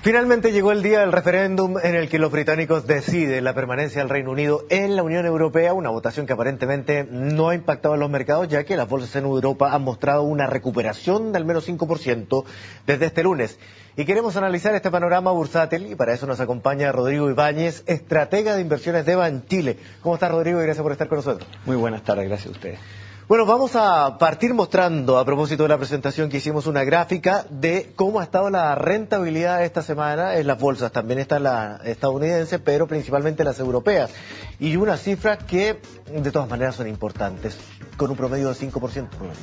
Finalmente llegó el día del referéndum en el que los británicos deciden la permanencia del Reino Unido en la Unión Europea, una votación que aparentemente no ha impactado en los mercados, ya que las bolsas en Europa han mostrado una recuperación de al menos 5% desde este lunes. Y queremos analizar este panorama bursátil, y para eso nos acompaña Rodrigo Ibáñez, estratega de inversiones de Banchile. ¿Cómo está, Rodrigo? Y gracias por estar con nosotros. Muy buenas tardes, gracias a ustedes. Bueno, vamos a partir mostrando, a propósito de la presentación que hicimos, una gráfica de cómo ha estado la rentabilidad esta semana en las bolsas. También está la estadounidense, pero principalmente las europeas. Y unas cifras que, de todas maneras, son importantes, con un promedio de 5% por año.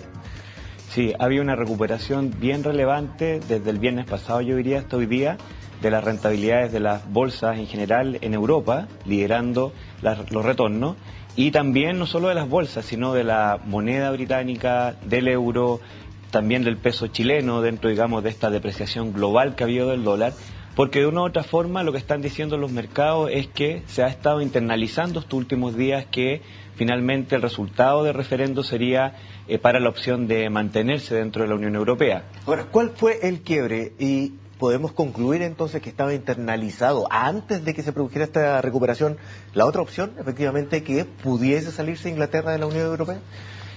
Sí, ha habido una recuperación bien relevante desde el viernes pasado, yo diría, hasta hoy día, de las rentabilidades de las bolsas en general en Europa, liderando los retornos. Y también no solo de las bolsas, sino de la moneda británica, del euro, también del peso chileno, dentro, digamos, de esta depreciación global que ha habido del dólar, porque de una u otra forma lo que están diciendo los mercados es que se ha estado internalizando estos últimos días que finalmente el resultado del referendo sería para la opción de mantenerse dentro de la Unión Europea. Ahora, ¿cuál fue el quiebre? Y podemos concluir entonces que estaba internalizado antes de que se produjera esta recuperación la otra opción, efectivamente, que pudiese salirse Inglaterra de la Unión Europea.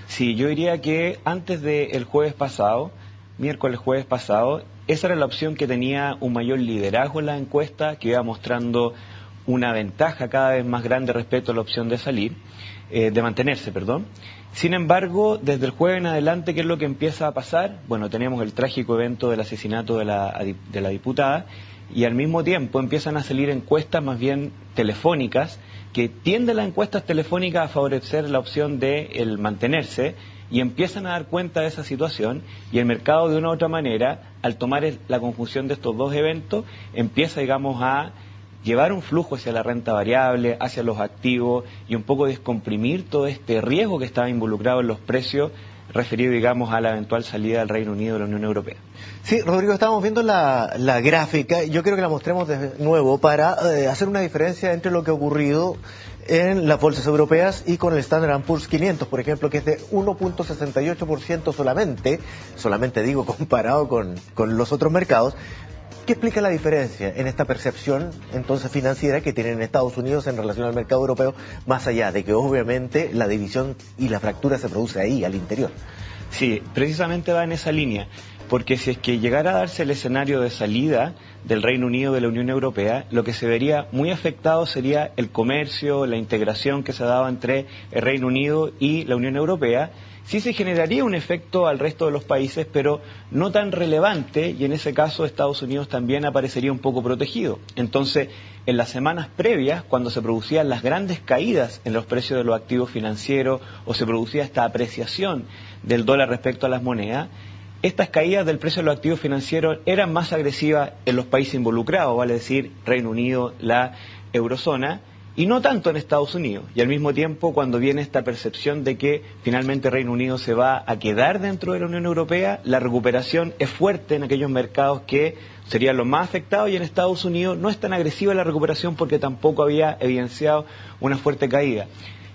Sí, yo diría que antes del jueves pasado, miércoles jueves pasado, esa era la opción que tenía un mayor liderazgo en la encuesta, que iba mostrando una ventaja cada vez más grande respecto a la opción de salir, de mantenerse, perdón. Sin embargo, desde el jueves en adelante, ¿qué es lo que empieza a pasar? Bueno, tenemos el trágico evento del asesinato de la diputada y al mismo tiempo empiezan a salir encuestas más bien telefónicas que tienden las encuestas telefónicas a favorecer la opción de el mantenerse y empiezan a dar cuenta de esa situación y el mercado de una u otra manera, al tomar la conjunción de estos dos eventos, empieza, digamos, a llevar un flujo hacia la renta variable, hacia los activos y un poco descomprimir todo este riesgo que estaba involucrado en los precios referido, digamos, a la eventual salida del Reino Unido de la Unión Europea. Sí, Rodrigo, estábamos viendo la gráfica, yo quiero que la mostremos de nuevo para hacer una diferencia entre lo que ha ocurrido en las bolsas europeas y con el Standard & Poor's 500, por ejemplo, que es de 1.68% solamente digo comparado con los otros mercados. ¿Qué explica la diferencia en esta percepción entonces financiera que tienen Estados Unidos en relación al mercado europeo, más allá de que obviamente la división y la fractura se produce ahí, al interior? Sí, precisamente va en esa línea, porque si es que llegara a darse el escenario de salida del Reino Unido de la Unión Europea, lo que se vería muy afectado sería el comercio, la integración que se daba entre el Reino Unido y la Unión Europea. Sí se generaría un efecto al resto de los países, pero no tan relevante, y en ese caso Estados Unidos también aparecería un poco protegido. Entonces, en las semanas previas, cuando se producían las grandes caídas en los precios de los activos financieros o se producía esta apreciación del dólar respecto a las monedas, estas caídas del precio de los activos financieros eran más agresivas en los países involucrados, vale decir, Reino Unido, la eurozona, y no tanto en Estados Unidos. Y al mismo tiempo, cuando viene esta percepción de que finalmente Reino Unido se va a quedar dentro de la Unión Europea, la recuperación es fuerte en aquellos mercados que serían los más afectados, y en Estados Unidos no es tan agresiva la recuperación porque tampoco había evidenciado una fuerte caída.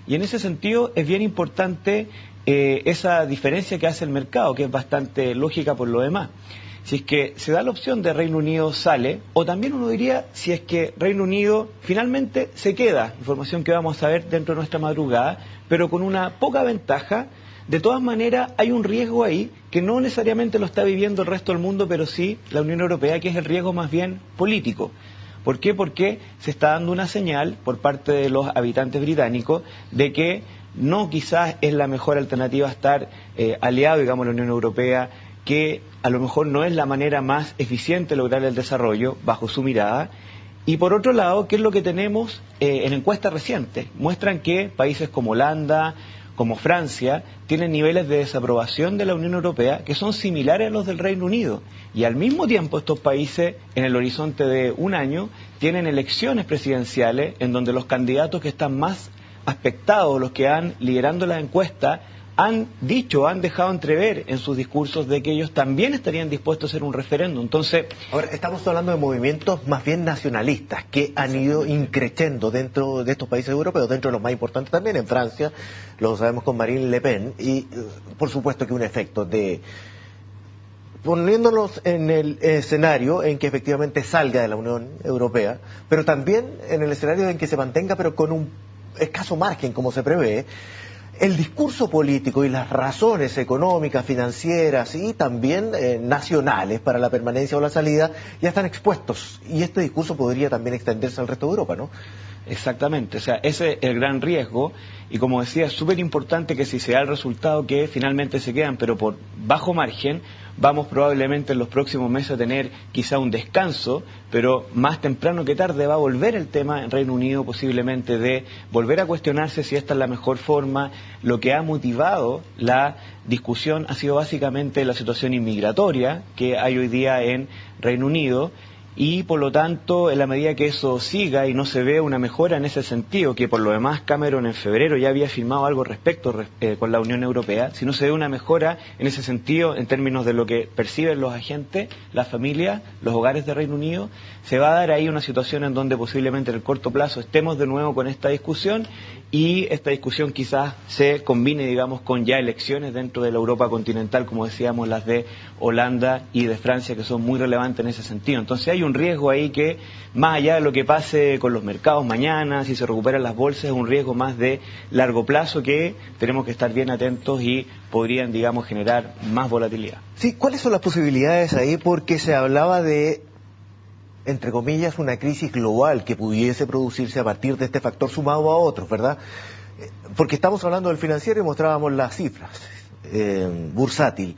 Y en ese sentido es bien importante esa diferencia que hace el mercado, que es bastante lógica por lo demás. Si es que se da la opción de Reino Unido sale, o también uno diría si es que Reino Unido finalmente se queda, información que vamos a ver dentro de nuestra madrugada, pero con una poca ventaja. De todas maneras hay un riesgo ahí que no necesariamente lo está viviendo el resto del mundo, pero sí la Unión Europea, que es el riesgo más bien político. ¿Por qué? Porque se está dando una señal por parte de los habitantes británicos de que no quizás es la mejor alternativa estar aliado, digamos, a la Unión Europea, que a lo mejor no es la manera más eficiente de lograr el desarrollo bajo su mirada. Y por otro lado, ¿qué es lo que tenemos en encuestas recientes? Muestran que países como Holanda, como Francia, tienen niveles de desaprobación de la Unión Europea que son similares a los del Reino Unido. Y al mismo tiempo estos países, en el horizonte de un año, tienen elecciones presidenciales en donde los candidatos que están más aspectados, los que han liderando la encuesta, han dicho, han dejado entrever en sus discursos de que ellos también estarían dispuestos a hacer un referéndum. Entonces, ahora estamos hablando de movimientos más bien nacionalistas que han ido increciendo dentro de estos países europeos, dentro de los más importantes también, en Francia, lo sabemos con Marine Le Pen, y por supuesto que un efecto de poniéndonos en el escenario en que efectivamente salga de la Unión Europea, pero también en el escenario en que se mantenga, pero con un escaso margen, como se prevé, el discurso político y las razones económicas, financieras y también nacionales para la permanencia o la salida ya están expuestos. Y este discurso podría también extenderse al resto de Europa, ¿no? Exactamente, o sea, ese es el gran riesgo y como decía, es súper importante que si se da el resultado que finalmente se quedan, pero por bajo margen, vamos probablemente en los próximos meses a tener quizá un descanso, pero más temprano que tarde va a volver el tema en Reino Unido posiblemente de volver a cuestionarse si esta es la mejor forma. Lo que ha motivado la discusión ha sido básicamente la situación inmigratoria que hay hoy día en Reino Unido. Y por lo tanto, en la medida que eso siga y no se ve una mejora en ese sentido, que por lo demás Cameron en febrero ya había firmado algo respecto con la Unión Europea, si no se ve una mejora en ese sentido en términos de lo que perciben los agentes, las familias, los hogares de Reino Unido, se va a dar ahí una situación en donde posiblemente en el corto plazo estemos de nuevo con esta discusión y esta discusión quizás se combine, digamos, con ya elecciones dentro de la Europa continental, como decíamos, las de Holanda y de Francia, que son muy relevantes en ese sentido. Entonces hay un riesgo ahí que, más allá de lo que pase con los mercados mañana, si se recuperan las bolsas, es un riesgo más de largo plazo que tenemos que estar bien atentos y podrían, digamos, generar más volatilidad. Sí, ¿cuáles son las posibilidades ahí? Porque se hablaba de, entre comillas, una crisis global que pudiese producirse a partir de este factor sumado a otros, ¿verdad? Porque estamos hablando del financiero y mostrábamos las cifras, bursátil.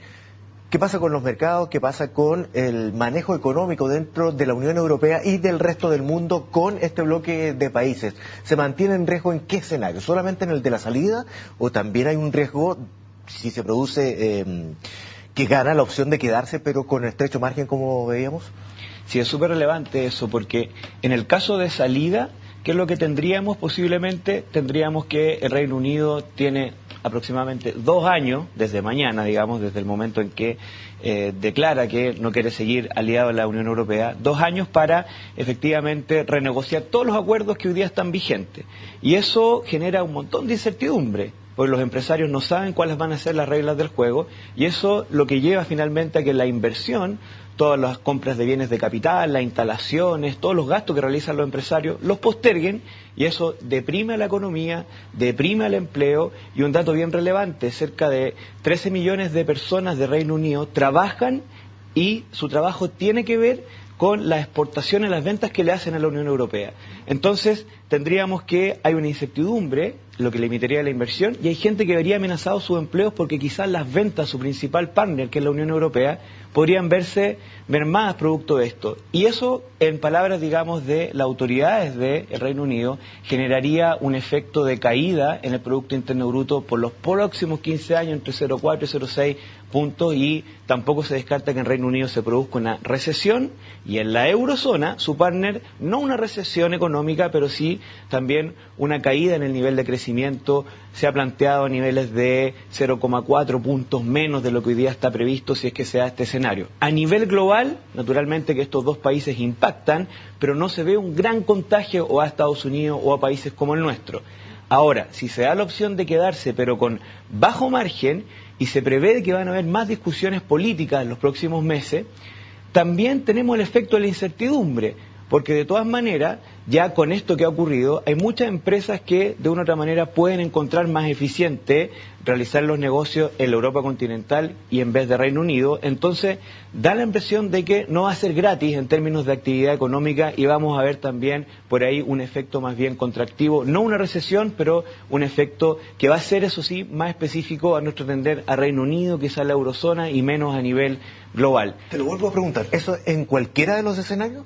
¿Qué pasa con los mercados? ¿Qué pasa con el manejo económico dentro de la Unión Europea y del resto del mundo con este bloque de países? ¿Se mantiene en riesgo en qué escenario? ¿Solamente en el de la salida? ¿O también hay un riesgo, si se produce, que gana la opción de quedarse, pero con estrecho margen, como veíamos? Sí, es súper relevante eso, porque en el caso de salida, ¿qué es lo que tendríamos? Posiblemente tendríamos que el Reino Unido tiene aproximadamente 2 años, desde mañana, digamos, desde el momento en que declara que no quiere seguir aliado a la Unión Europea, 2 años para efectivamente renegociar todos los acuerdos que hoy día están vigentes. Y eso genera un montón de incertidumbre, porque los empresarios no saben cuáles van a ser las reglas del juego, y eso lo que lleva finalmente a que la inversión, todas las compras de bienes de capital, las instalaciones, todos los gastos que realizan los empresarios, los posterguen, y eso deprime a la economía, deprime al empleo, y un dato bien relevante, cerca de 13 millones de personas de Reino Unido trabajan y su trabajo tiene que ver con las exportaciones, las ventas que le hacen a la Unión Europea. Entonces, tendríamos que hay una incertidumbre, lo que limitaría la inversión, y hay gente que vería amenazados sus empleos porque quizás las ventas, su principal partner, que es la Unión Europea, podrían verse mermadas producto de esto. Y eso, en palabras, digamos, de las autoridades del Reino Unido, generaría un efecto de caída en el Producto Interno Bruto por los próximos 15 años, entre 0,4 y 0,6 puntos, y tampoco se descarta que en Reino Unido se produzca una recesión, y en la eurozona, su partner, no una recesión económica, pero sí también una caída en el nivel de crecimiento. Se ha planteado a niveles de 0,4 puntos menos de lo que hoy día está previsto si es que se da este escenario. A nivel global, naturalmente que estos dos países impactan, pero no se ve un gran contagio o a Estados Unidos o a países como el nuestro. Ahora, si se da la opción de quedarse pero con bajo margen y se prevé que van a haber más discusiones políticas en los próximos meses, también tenemos el efecto de la incertidumbre, porque de todas maneras, ya con esto que ha ocurrido, hay muchas empresas que de una u otra manera pueden encontrar más eficiente realizar los negocios en la Europa continental y en vez de Reino Unido. Entonces, da la impresión de que no va a ser gratis en términos de actividad económica y vamos a ver también por ahí un efecto más bien contractivo, no una recesión, pero un efecto que va a ser, eso sí, más específico a nuestro entender a Reino Unido, quizás a la eurozona y menos a nivel global. Te lo vuelvo a preguntar, ¿eso en cualquiera de los escenarios?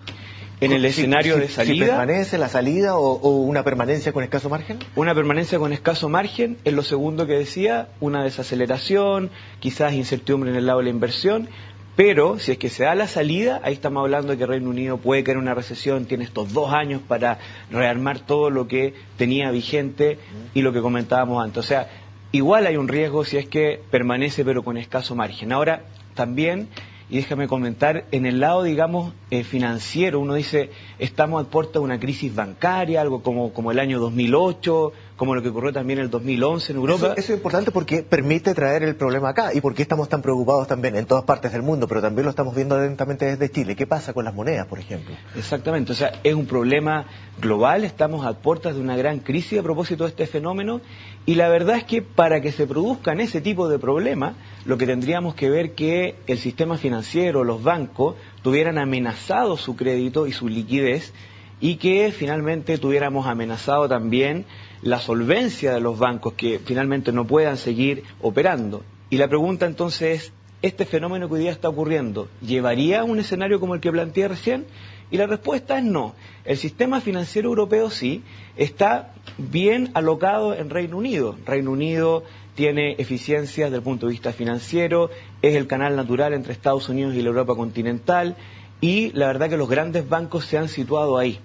En el escenario de salida... ¿Si permanece la salida o una permanencia con escaso margen? Una permanencia con escaso margen, es lo segundo que decía, una desaceleración, quizás incertidumbre en el lado de la inversión, pero si es que se da la salida, ahí estamos hablando de que Reino Unido puede caer en una recesión, tiene estos 2 años para rearmar todo lo que tenía vigente y lo que comentábamos antes. O sea, igual hay un riesgo si es que permanece pero con escaso margen. Ahora, también... Y déjame comentar, en el lado, digamos, financiero, uno dice, estamos a puerta de una crisis bancaria, algo como el año 2008, como lo que ocurrió también en el 2011 en Europa. Eso es importante porque permite traer el problema acá y porque estamos tan preocupados también en todas partes del mundo, pero también lo estamos viendo atentamente desde Chile. ¿Qué pasa con las monedas, por ejemplo? Exactamente, o sea, es un problema global, estamos a puertas de una gran crisis a propósito de este fenómeno y la verdad es que para que se produzcan ese tipo de problemas, lo que tendríamos que ver que el sistema financiero, los bancos, tuvieran amenazado su crédito y su liquidez y que finalmente tuviéramos amenazado también la solvencia de los bancos, que finalmente no puedan seguir operando. Y la pregunta entonces es, ¿este fenómeno que hoy día está ocurriendo llevaría a un escenario como el que planteé recién? Y la respuesta es no. El sistema financiero europeo sí está bien alocado en Reino Unido. Reino Unido tiene eficiencias desde el punto de vista financiero, es el canal natural entre Estados Unidos y la Europa continental y la verdad que los grandes bancos se han situado ahí.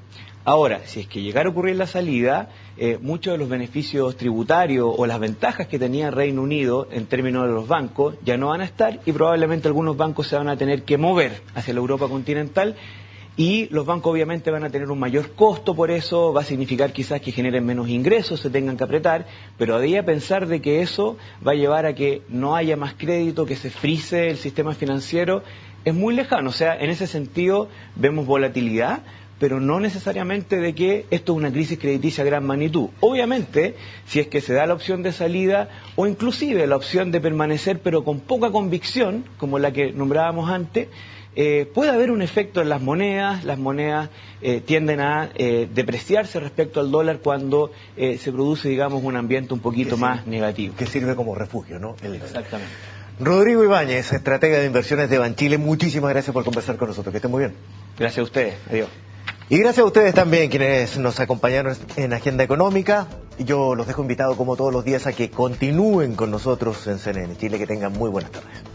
Ahora, si es que llegara a ocurrir la salida, muchos de los beneficios tributarios o las ventajas que tenía Reino Unido en términos de los bancos ya no van a estar y probablemente algunos bancos se van a tener que mover hacia la Europa continental y los bancos obviamente van a tener un mayor costo, por eso va a significar quizás que generen menos ingresos, se tengan que apretar, pero a día pensar de que eso va a llevar a que no haya más crédito, que se frise el sistema financiero, es muy lejano. O sea, en ese sentido vemos volatilidad, pero no necesariamente de que esto es una crisis crediticia de gran magnitud. Obviamente, si es que se da la opción de salida o inclusive la opción de permanecer pero con poca convicción, como la que nombrábamos antes, puede haber un efecto en las monedas tienden a depreciarse respecto al dólar cuando se produce, digamos, un ambiente un poquito más negativo. Que sirve como refugio, ¿no? Exactamente. Rodrigo Ibáñez, estratega de inversiones de Banchile, muchísimas gracias por conversar con nosotros, que estén muy bien. Gracias a ustedes, adiós. Y gracias a ustedes también, quienes nos acompañaron en Agenda Económica. Yo los dejo invitados como todos los días a que continúen con nosotros en CNN Chile, que tengan muy buenas tardes.